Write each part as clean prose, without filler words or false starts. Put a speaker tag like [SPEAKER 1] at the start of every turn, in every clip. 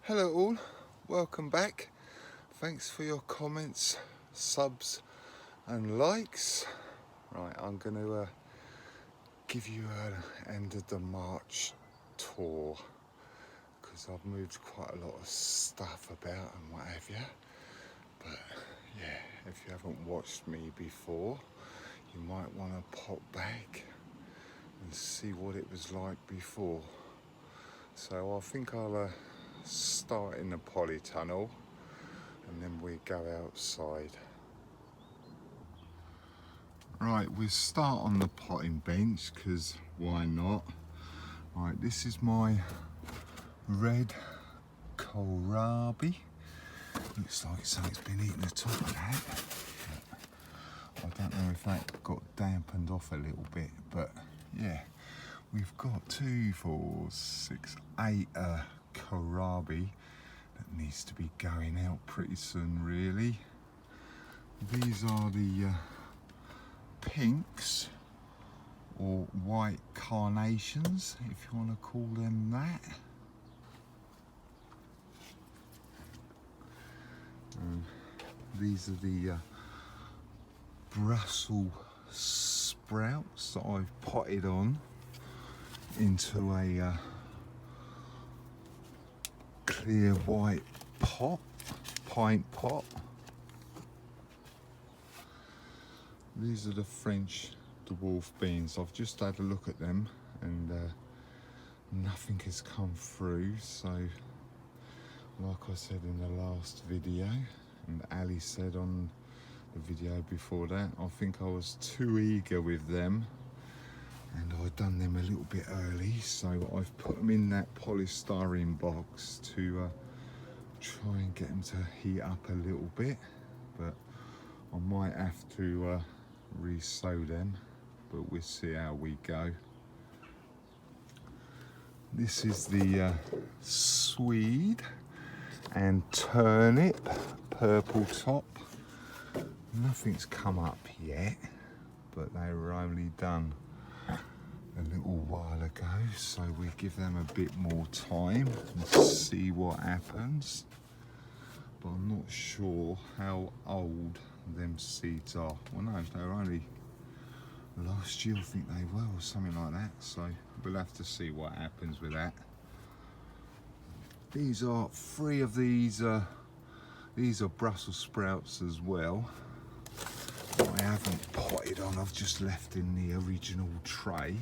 [SPEAKER 1] Hello all, welcome back. Thanks for your comments, subs and likes. Right, I'm going to give you an end of the March tour because I've moved quite a lot of stuff about and what have you. But yeah, if you haven't watched me before, you might want to pop back and see what it was like before. So I think I'll start in the polytunnel and then we go outside. Right, we'll start on the potting bench because why not? Right, this is my red kohlrabi. Looks like something's been eating the top of that. I don't know if that got dampened off a little bit, but yeah, we've got 2, 4, 6, 8 kohlrabi that needs to be going out pretty soon really. These are the pinks or white carnations, if you want to call them that. These are the Brussels sprouts that I've potted on into a clear white pot, pint pot. These are the French dwarf beans. I've just had a look at them and nothing has come through. So like I said in the last video, and Ali said on the video before that, I think I was too eager with them and I'd done them a little bit early. So I've put them in that polystyrene box to try and get them to heat up a little bit. But I might have to re-sow them, but we'll see how we go. This is the swede and turnip, purple top. Nothing's come up yet, but they were only done a little while ago, so we give them a bit more time and see what happens. But I'm not sure how old them seeds are. Well, no, they were only last year, I think they were, or something like that. So we'll have to see what happens with that. These are 3 of these. These are Brussels sprouts as well. I haven't potted on. I've just left in the original tray.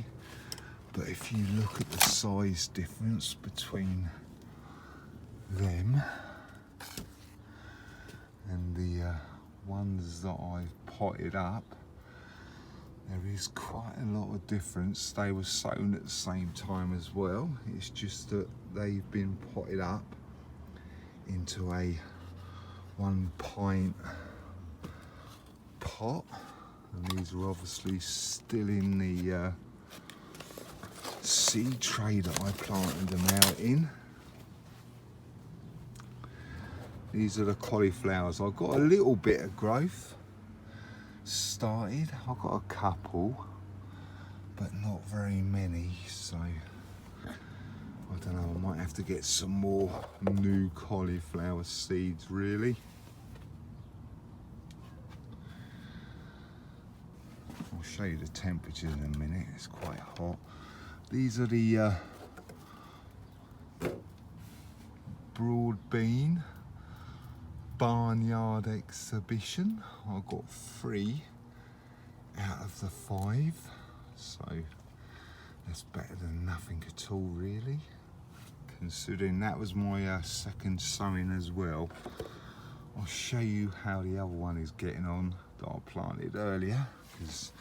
[SPEAKER 1] But if you look at the size difference between them and the ones that I've potted up, there is quite a lot of difference. They were sown at the same time as well. It's just that they've been potted up into a 1 pint pot, and these are obviously still in the seed tray that I planted them out in. These are the cauliflowers. I've got a little bit of growth started. I've got a couple, but not very many, so I don't know, I might have to get some more new cauliflower seeds really. I'll show you the temperatures in a minute, it's quite hot. These are the broad bean barnyard exhibition. I got 3 out of the 5, so that's better than nothing at all really, considering that was my second sowing as well. I'll show you how the other one is getting on that I planted earlier, because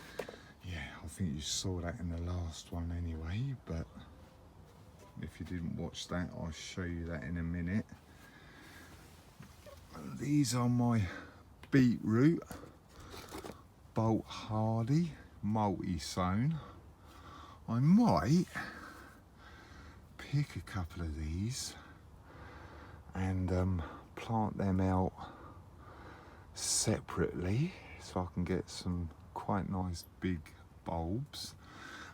[SPEAKER 1] yeah, I think you saw that in the last one anyway, but if you didn't watch that, I'll show you that in a minute. These are my beetroot, Bolt Hardy, multi-sown. I might pick a couple of these and plant them out separately so I can get some quite nice big bulbs,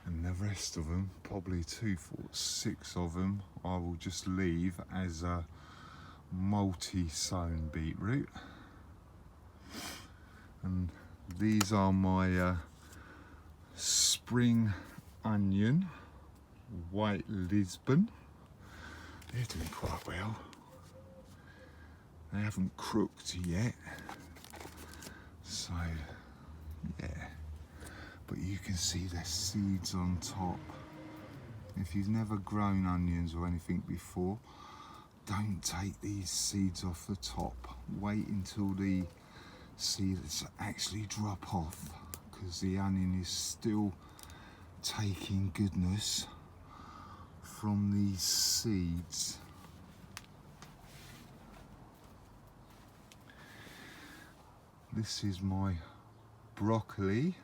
[SPEAKER 1] and the rest of them, probably 2, 4, 6 of them, I will just leave as multi-sown beetroot, and these are my spring onion, white Lisbon. They're doing quite well. They haven't crooked yet, so yeah, but you can see there's seeds on top. If you've never grown onions or anything before, don't take these seeds off the top. Wait until the seeds actually drop off, because the onion is still taking goodness from these seeds. This is my broccoli,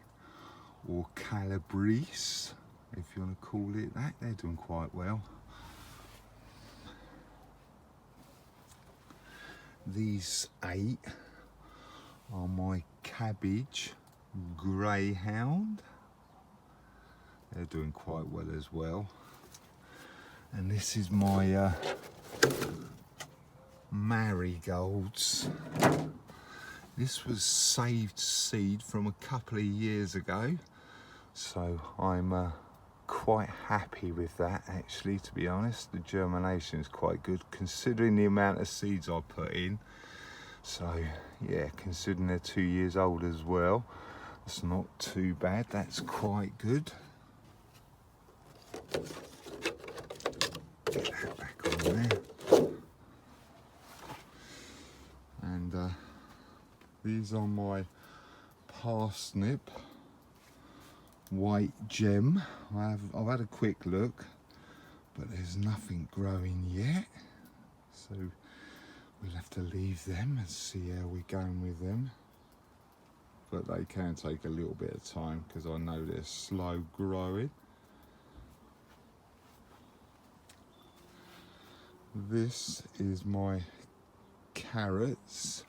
[SPEAKER 1] or calabrese, if you want to call it that. They're doing quite well. These 8 are my cabbage greyhound. They're doing quite well as well. And this is my marigolds. This was saved seed from a couple of years ago, so I'm quite happy with that, actually, to be honest. The germination is quite good considering the amount of seeds I put in. So yeah, considering they're 2 years old as well, it's not too bad. That's quite good. Get that back on there. And these are my parsnip, white gem. I've had a quick look, but there's nothing growing yet, so we'll have to leave them and see how we're going with them. But they can take a little bit of time because I know they're slow growing. This is my carrots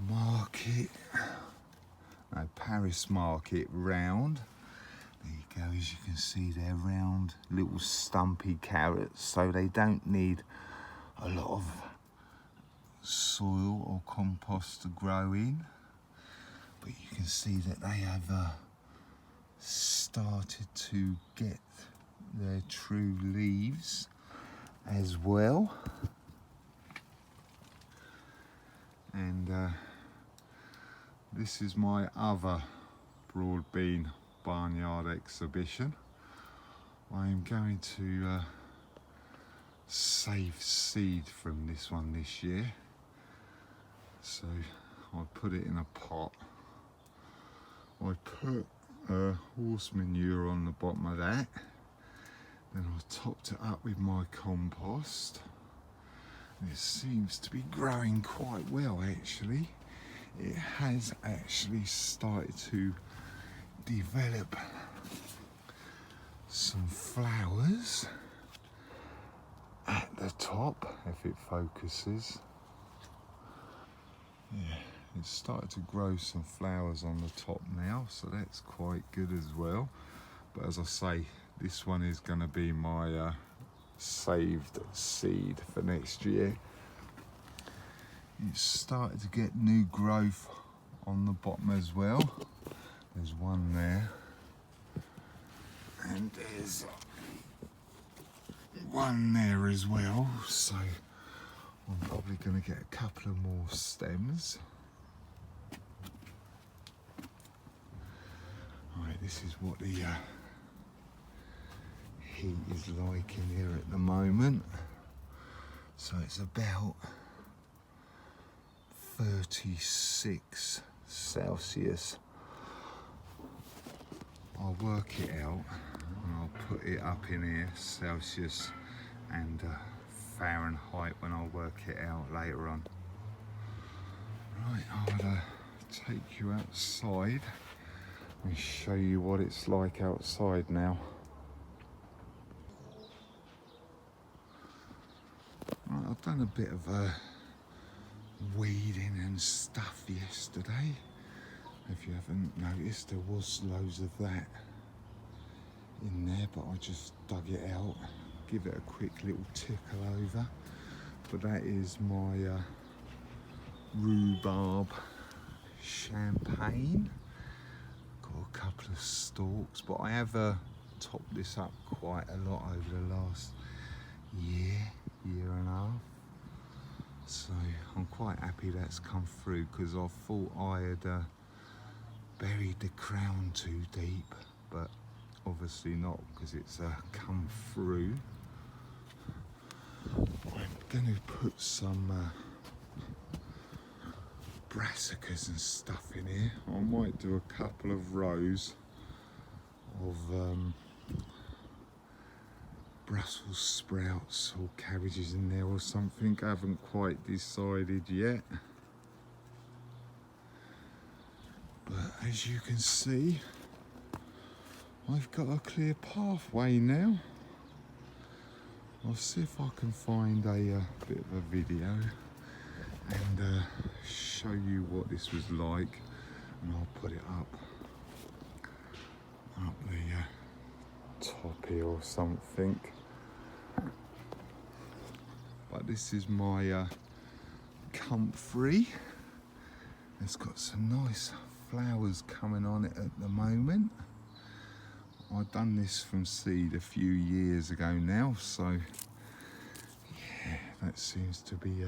[SPEAKER 1] market, no, Paris market round. There you go, as you can see, they're round little stumpy carrots, so they don't need a lot of soil or compost to grow in. But you can see that they have started to get their true leaves as well. And this is my other broad bean barnyard exhibition. I am going to save seed from this one this year. So I put it in a pot. I put horse manure on the bottom of that. Then I topped it up with my compost. It seems to be growing quite well, actually. It has actually started to develop some flowers at the top, if it focuses. Yeah, it's started to grow some flowers on the top now, so that's quite good as well. But as I say, this one is going to be my saved seed for next year. It's started to get new growth on the bottom as well. There's one there, and there's one there as well, so I'm probably going to get a couple of more stems. Right, this is what the heat is like in here at the moment. So it's about 36 Celsius. I'll work it out and I'll put it up in here, Celsius and Fahrenheit, when I'll work it out later on. Right, I'll take you outside and show you what it's like outside now. Right, I've done a bit of weeding and stuff yesterday. If you haven't noticed, there was loads of that in there, but I just dug it out, give it a quick little tickle over, but that is my rhubarb champagne. Got a couple of stalks, but I have topped this up quite a lot over the last year and a half. So I'm quite happy that's come through, because I thought I had buried the crown too deep, but obviously not, because it's come through. I'm going to put some brassicas and stuff in here. I might do a couple of rows of Brussels sprouts or cabbages in there or something. I haven't quite decided yet. But as you can see, I've got a clear pathway now. I'll see if I can find a bit of a video and show you what this was like, and I'll put it up the top here or something. But this is my comfrey. It's got some nice flowers coming on it at the moment. I've done this from seed a few years ago now, so yeah, that seems to be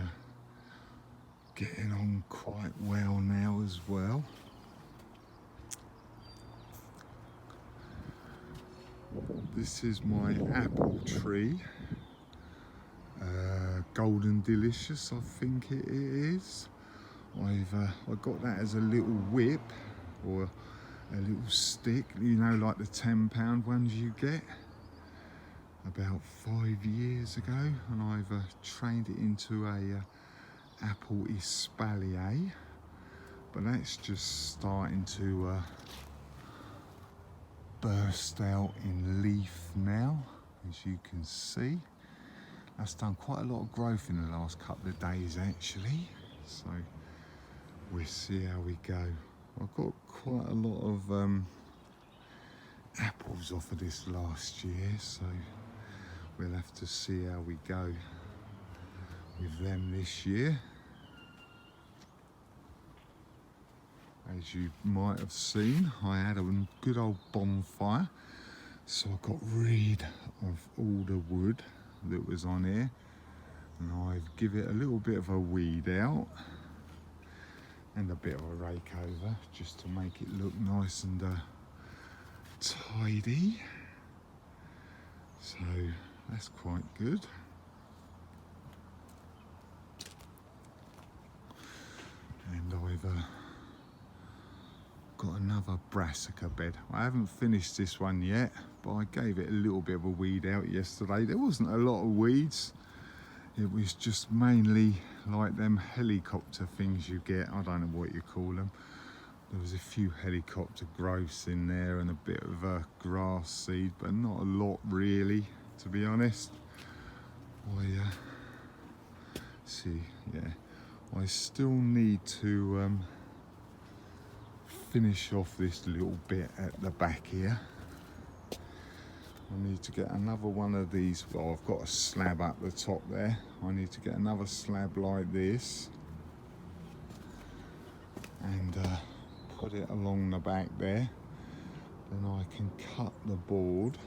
[SPEAKER 1] getting on quite well now as well. This is my apple tree, Golden Delicious I think it is. I got that as a little whip, or a little stick, you know, like the £10 ones you get, about 5 years ago, and I've trained it into a apple espalier, but that's just starting to burst out in leaf now, as you can see. That's done quite a lot of growth in the last couple of days actually, so we'll see how we go. I've got quite a lot of apples off of this last year, so we'll have to see how we go with them this year. As you might have seen, I had a good old bonfire, so I got rid of all the wood that was on here, and I've give it a little bit of a weed out and a bit of a rake over, just to make it look nice and tidy. So that's quite good. And I've got another brassica bed. I haven't finished this one yet, but I gave it a little bit of a weed out yesterday. There wasn't a lot of weeds. It was just mainly like them helicopter things you get. I don't know what you call them. There was a few helicopter growths in there and a bit of a grass seed, but not a lot really, to be honest. I still need to finish off this little bit at the back here. I need to get another one of these. Well, I've got a slab up the top there. I need to get another slab like this and put it along the back there. Then I can cut the board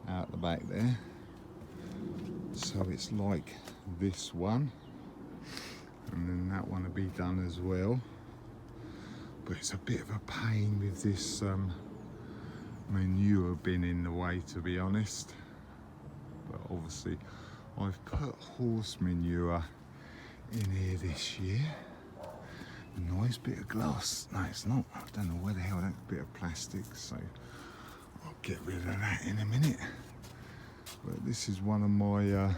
[SPEAKER 1] out the back there, so it's like this one, and then that one will be done as well. But it's a bit of a pain with this manure bin in the way, to be honest. But obviously I've put horse manure in here this year. A nice bit of glass. No, it's not. I don't know where the hell, that's a bit of plastic, so I'll get rid of that in a minute. But this is one of my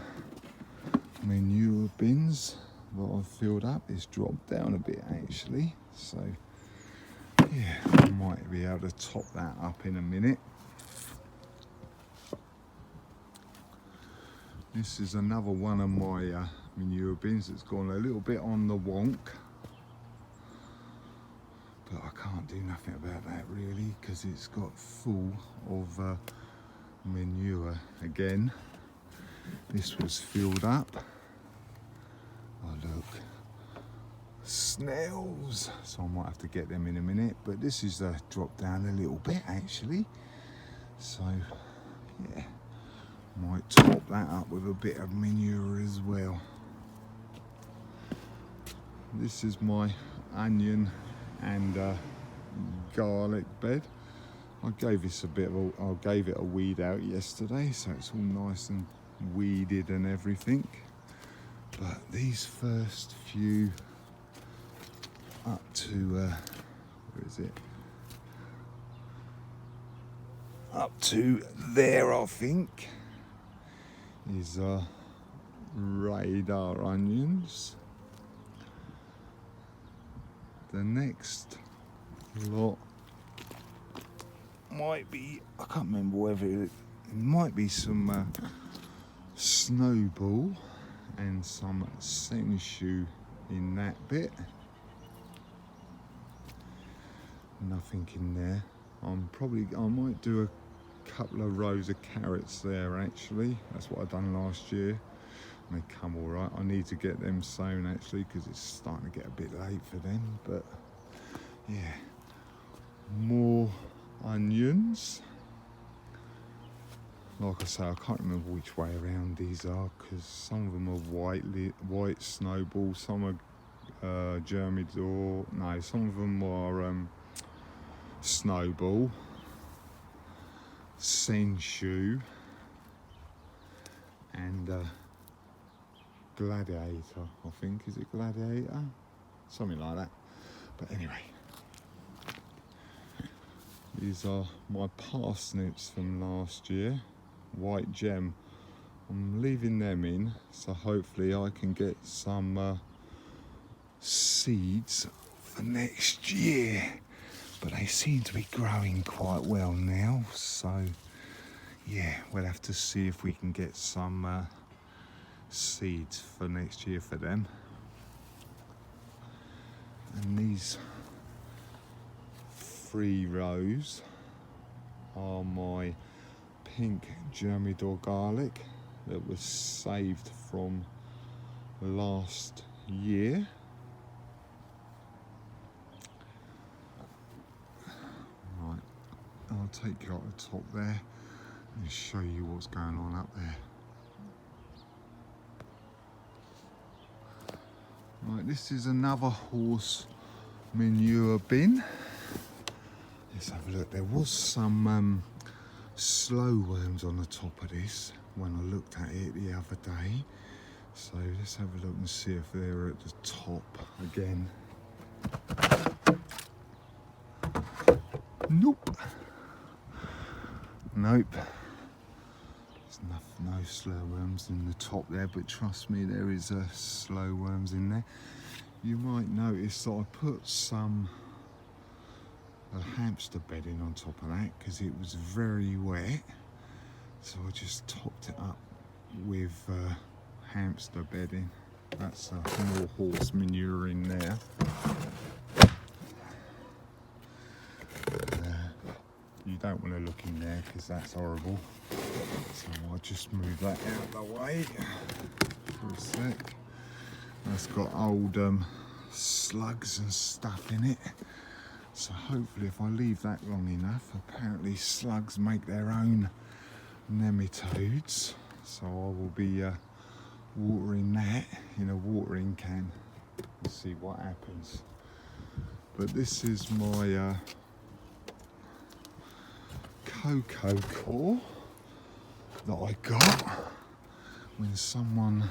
[SPEAKER 1] manure bins that I've filled up. It's dropped down a bit actually, so yeah, I might be able to top that up in a minute. This is another one of my manure bins that's gone a little bit on the wonk, but I can't do nothing about that really, because it's got full of manure again. this was filled up. Oh look, snails. So I might have to get them in a minute, but this is dropped down a little bit actually. So yeah, might top that up with a bit of manure as well. This is my onion and garlic bed. I gave this I gave it a weed out yesterday, so it's all nice and weeded and everything. But these first few up to where is it? Up to there, I think, is radar onions. The next lot might be, I can't remember whether it might be some snowball and some sensu in that bit. Nothing in there. I might do a couple of rows of carrots there actually. That's what I done last year. They come all right. I need to get them sown actually because it's starting to get a bit late for them. But yeah, more onions. Like I say, I can't remember which way around these are because some of them are white snowball, some are germidor. No, some of them are snowball, sensu, and gladiator, I think. Is it gladiator? Something like that. But anyway, these are my parsnips from last year, white gem. I'm leaving them in, so hopefully I can get some seeds for next year. But they seem to be growing quite well now, so yeah, we'll have to see if we can get some seeds for next year for them. And these 3 rows are my pink germidor garlic that was saved from last year. Right, I'll take you out the top there and show you what's going on up there. Right, this is another horse manure bin. Let's have a look. There was some slow worms on the top of this when I looked at it the other day. So let's have a look and see if they're at the top again. Nope. Nope. There's no slow worms in the top there, but trust me, there is slow worms in there. You might notice that I put some hamster bedding on top of that because it was very wet. So I just topped it up with hamster bedding. That's more horse manure in there. You don't want to look in there because that's horrible. So I'll just move that out of the way for a sec. That's got old slugs and stuff in it. So hopefully if I leave that long enough, apparently slugs make their own nematodes. So I will be watering that in a watering can and see what happens. But this is my cocoa core that I got when someone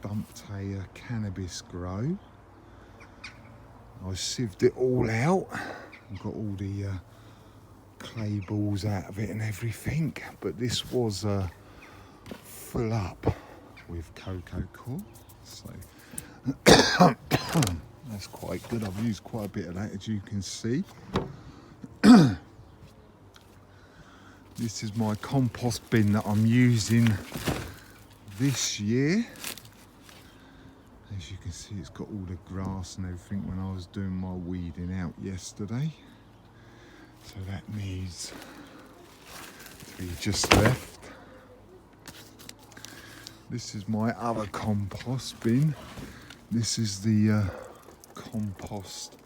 [SPEAKER 1] dumped a cannabis grow. I sieved it all out and got all the clay balls out of it and everything, but this was full up with cocoa core, so that's quite good. I've used quite a bit of that, as you can see. This is my compost bin that I'm using this year. As you can see, it's got all the grass and everything when I was doing my weeding out yesterday. So that needs to be just left. This is my other compost bin. This is the compost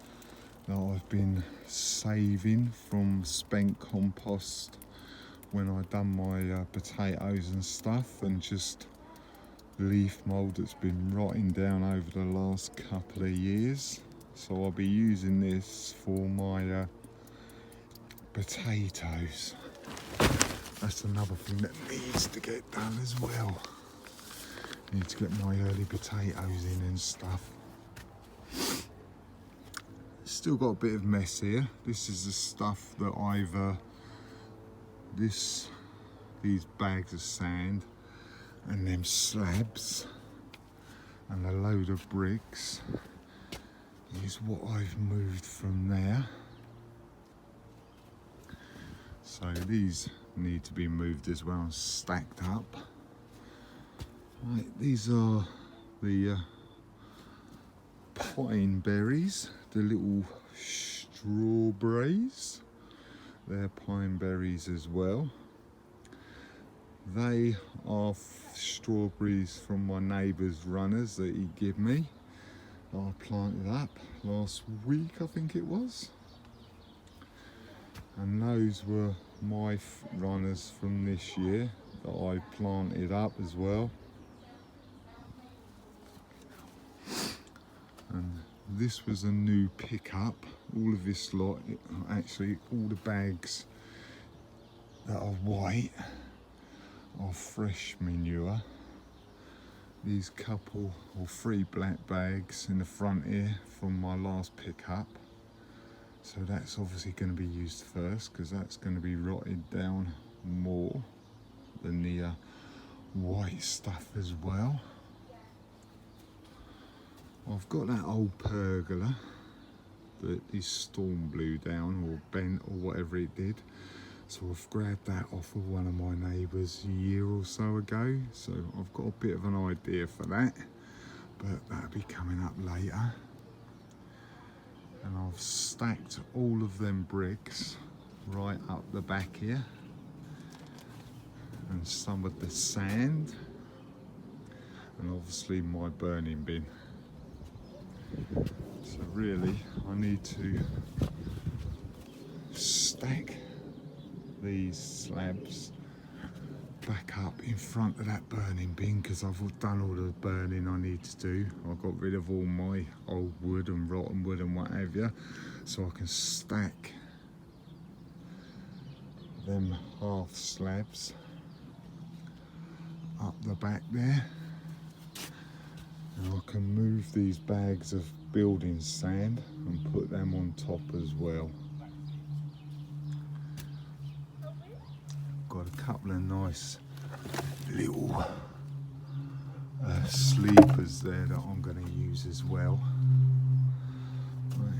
[SPEAKER 1] that I've been saving from spent compost when I done my potatoes and stuff, and just leaf mould that's been rotting down over the last couple of years. So I'll be using this for my potatoes. That's another thing that needs to get done as well. Need to get my early potatoes in and stuff. Still got a bit of mess here. This is the stuff that I've these bags of sand and them slabs and a load of bricks is what I've moved from there. So these need to be moved as well and stacked up. Right, these are the pine berries, the little strawberries. They're pine berries as well. They are strawberries from my neighbour's runners that he gave me. I planted up last week, I think it was. And those were my runners from this year that I planted up as well. And this was a new pickup. All of this lot, actually all the bags that are white are fresh manure. These couple or 3 black bags in the front here from my last pickup. So that's obviously going to be used first, because that's going to be rotted down more than the white stuff as well. I've got that old pergola that this storm blew down or bent or whatever it did. So I've grabbed that off of one of my neighbours a year or so ago. So I've got a bit of an idea for that, but that'll be coming up later. And I've stacked all of them bricks right up the back here, and some of the sand, and obviously my burning bin. So really I need to stack these slabs back up in front of that burning bin, because I've done all the burning I need to do. I got rid of all my old wood and rotten wood and what have you, so I can stack them half slabs up the back there. And I can move these bags of building sand and put them on top as well. Got a couple of nice little sleepers there that I'm going to use as well. Right,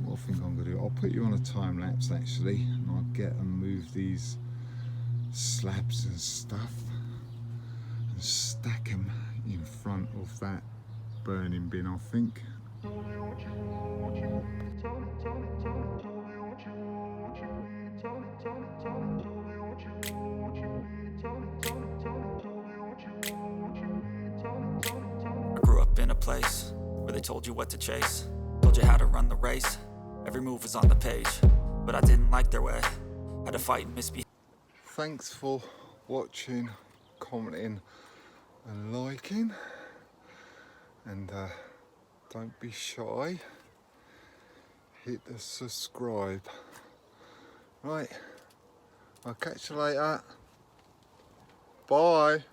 [SPEAKER 1] what I think I'm going to do, I'll put you on a time lapse actually, and I'll get and move these slabs and stuff and stack them in front of that burning bin, I think.
[SPEAKER 2] I grew up in a place where they told you what to chase, told you how to run the race. Every move was on the page, but I didn't like their way. Had to fight and misbehave.
[SPEAKER 1] Thanks for watching, commenting and liking, and don't be shy, hit the subscribe. Right, I'll catch you later. Bye.